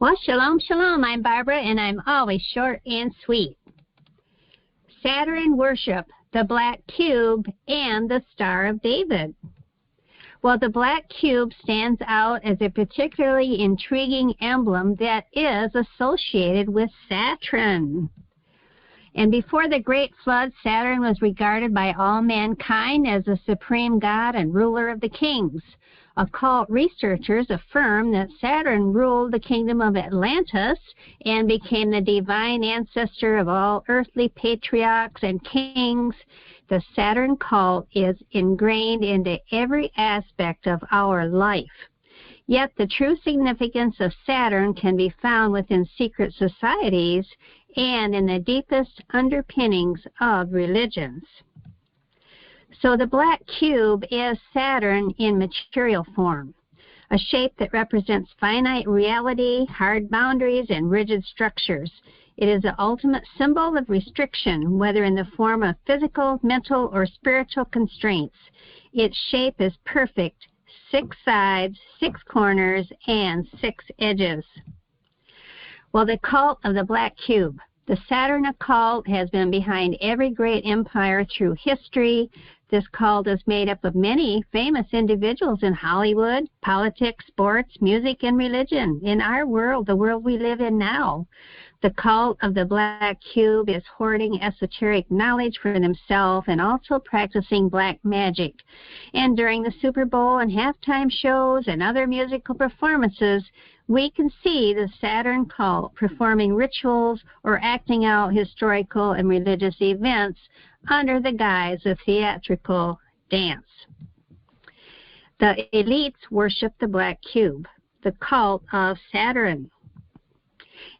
Well, shalom, shalom. I'm Barbara, and I'm always short and sweet. Saturn Worship, the Black Cube, and the Star of David. Well, the Black Cube stands out as a particularly intriguing emblem that is associated with Saturn. And before the Great Flood, Saturn was regarded by all mankind as the supreme god and ruler of the kings. Occult researchers affirm that Saturn ruled the kingdom of Atlantis and became the divine ancestor of all earthly patriarchs and kings. The Saturn cult is ingrained into every aspect of our life. Yet the true significance of Saturn can be found within secret societies and in the deepest underpinnings of religions. So the Black Cube is Saturn in material form, a shape that represents finite reality, hard boundaries, and rigid structures. It is the ultimate symbol of restriction, whether in the form of physical, mental, or spiritual constraints. Its shape is perfect, 6 sides, 6 corners, and 6 edges. Well, the cult of the Black Cube. The Saturn occult has been behind every great empire through history. This cult is made up of many famous individuals in Hollywood, politics, sports, music, and religion. In our world, the world we live in now, the cult of the Black Cube is hoarding esoteric knowledge for themselves and also practicing black magic. And during the Super Bowl and halftime shows and other musical performances, we can see the Saturn cult performing rituals or acting out historical and religious events under the guise of theatrical dance. The elites worship the Black Cube, the cult of Saturn.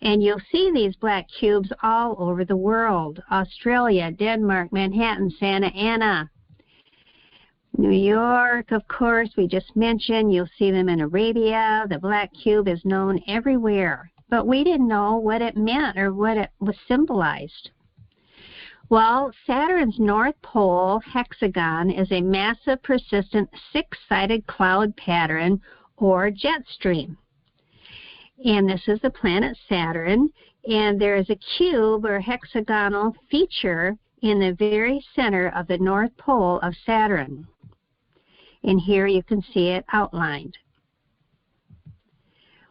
And you'll see these black cubes all over the world: Australia, Denmark, Manhattan, Santa Ana, New York, of course, we just mentioned. You'll see them in Arabia. The Black Cube is known everywhere, but we didn't know what it meant or what it was symbolized. Well, Saturn's North Pole hexagon is a massive, persistent, 6-sided cloud pattern or jet stream. And this is the planet Saturn, and there is a cube or hexagonal feature in the very center of the North Pole of Saturn. And here you can see it outlined.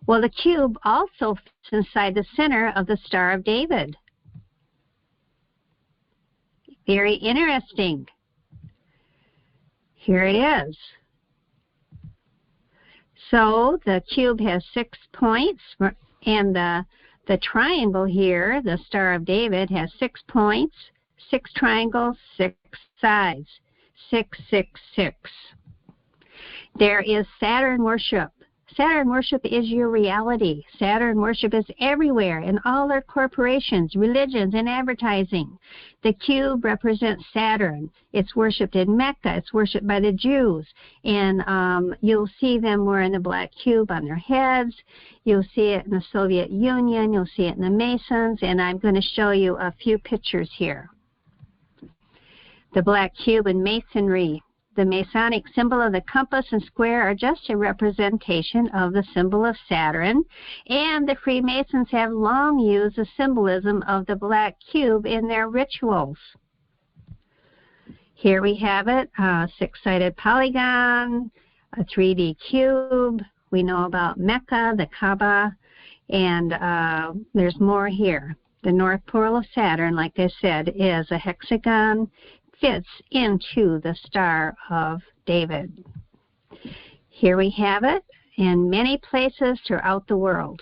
Well, the cube also fits inside the center of the Star of David. Very interesting. Here it is. So the cube has 6 points, and the triangle here, the Star of David, has 6 points, 6 triangles, 6 sides, 6, 6, 6. There is Saturn worship. Saturn worship is your reality. Saturn worship is everywhere in all our corporations, religions, and advertising. The cube represents Saturn. It's worshipped in Mecca. It's worshipped by the Jews. And you'll see them wearing the black cube on their heads. You'll see it in the Soviet Union. You'll see it in the Masons. And I'm going to show you a few pictures here. The black cube in Masonry. The Masonic symbol of the compass and square are just a representation of the symbol of Saturn, and the Freemasons have long used the symbolism of the black cube in their rituals. Here we have it, a 6-sided polygon, a 3D cube. We know about Mecca, the Kaaba, and there's more here. The North Pole of Saturn, like I said, is a hexagon, fits into the Star of David. Here we have it in many places throughout the world.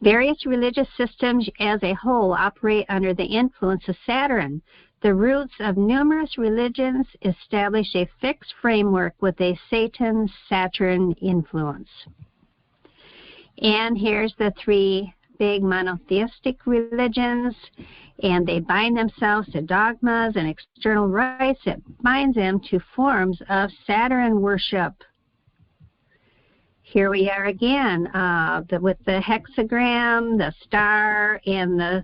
Various religious systems as a whole operate under the influence of Saturn. The roots of numerous religions establish a fixed framework with a Satan-Saturn influence. And here's the 3 big monotheistic religions, and they bind themselves to dogmas and external rites that binds them to forms of Saturn worship. Here we are again with the hexagram, the star, and the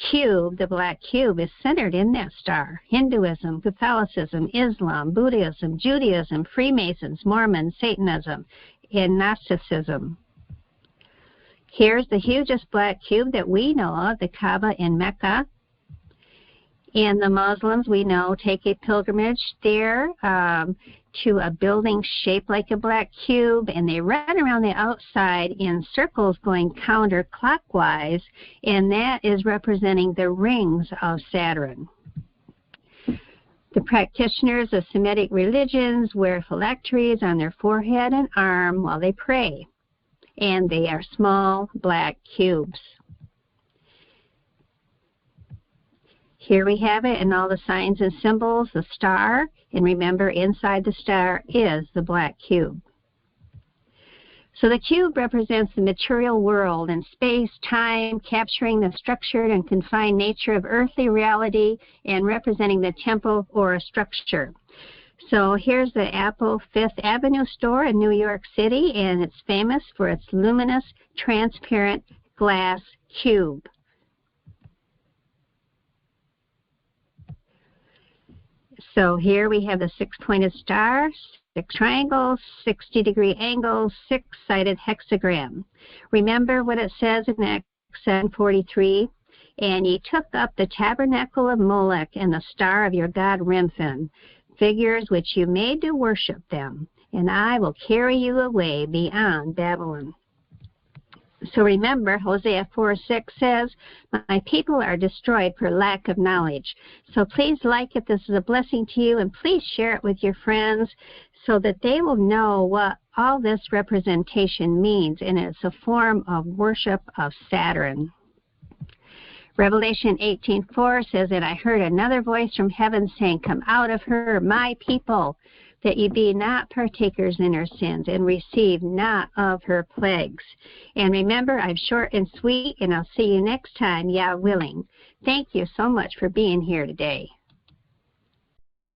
cube, the black cube, is centered in that star. Hinduism, Catholicism, Islam, Buddhism, Judaism, Freemasons, Mormons, Satanism, and Gnosticism. Here's the hugest black cube that we know of, the Kaaba in Mecca. And the Muslims, we know, take a pilgrimage there to a building shaped like a black cube, and they run around the outside in circles going counterclockwise, and that is representing the rings of Saturn. The practitioners of Semitic religions wear phylacteries on their forehead and arm while they pray, and they are small black cubes. Here we have it in all the signs and symbols, the star, and remember inside the star is the black cube. So the cube represents the material world and space, time, capturing the structured and confined nature of earthly reality and representing the temple or a structure. So here's the Apple Fifth Avenue store in New York City, and it's famous for its luminous, transparent glass cube. So here we have the six-pointed star, 6 triangles, 60-degree angles, 6-sided hexagram. Remember what it says in Acts 7:43? And ye took up the tabernacle of Molech and the star of your god Remphan, figures which you made to worship them, and I will carry you away beyond Babylon. So remember, Hosea 4:6 says, my people are destroyed for lack of knowledge. So please like if this is a blessing to you, and please share it with your friends so that they will know what all this representation means, and it's a form of worship of Saturn. Revelation 18:4 says, and I heard another voice from heaven saying, come out of her, my people, that ye be not partakers in her sins, and receive not of her plagues. And remember, I'm short and sweet, and I'll see you next time, Yah willing. Thank you so much for being here today.